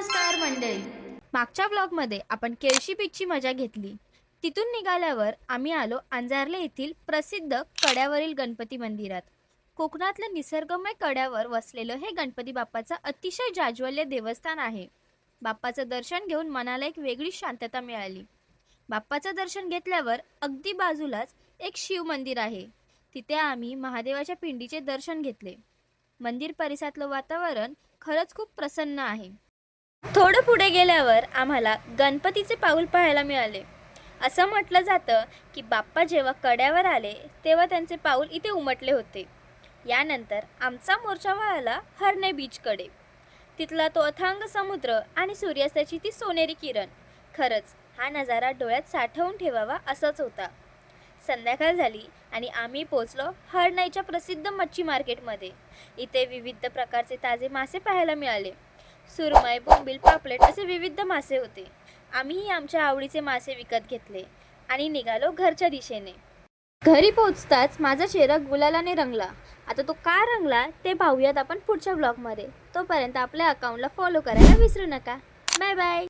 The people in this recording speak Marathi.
नमस्कार मंडळी. मागच्या ब्लॉगमध्ये आपण केळशी बीचची मजा घेतली. तिथून निघाल्यावर आम्ही आलो अंजारले येथील प्रसिद्ध कड्यावरील गणपती मंदिरात. कोकणातल्या निसर्गमय कड्यावर वसलेलं हे गणपती बाप्पाचं अतिशय जाज्वल्य देवस्थान आहे. बाप्पाचं दर्शन घेऊन मनाला एक वेगळी शांतता मिळाली. बाप्पाचं दर्शन घेतल्यावर अगदी बाजूलाच एक शिव मंदिर आहे. तिथे आम्ही महादेवाच्या पिंडीचे दर्शन घेतले. मंदिर परिसरातलं वातावरण खरंच खूप प्रसन्न आहे. थोडं पुढे गेल्यावर आम्हाला गणपतीचे पाऊल पाहायला मिळाले. असं म्हटलं जातं की बाप्पा जेव्हा कड्यावर आले तेव्हा त्यांचे पाऊल इथे उमटले होते. यानंतर आमचा मोर्चा वळाला हरणे बीचकडे. तिथला तो अथांग समुद्र आणि सूर्यास्ताची ती सोनेरी किरण, खरंच हा नजारा डोळ्यात साठवून ठेवावा असाच होता. संध्याकाळ झाली आणि आम्ही पोचलो हरणाईच्या प्रसिद्ध मच्छी मार्केटमध्ये. इथे विविध प्रकारचे ताजे मासे पाहायला मिळाले. सुरमई, बोंबील, पापलेट असे विविध मासे होते. आम्हीही आमच्या आवडीचे मासे विकत घेतले आणि निघालो घरच्या दिशेने. घरी पोहोचताच माझा चेहरा गुलालाने रंगला. आता तो का रंगला ते पाहूयात आपण पुढच्या ब्लॉगमध्ये. तोपर्यंत आपल्या अकाउंटला फॉलो करायला विसरू नका. Bye bye.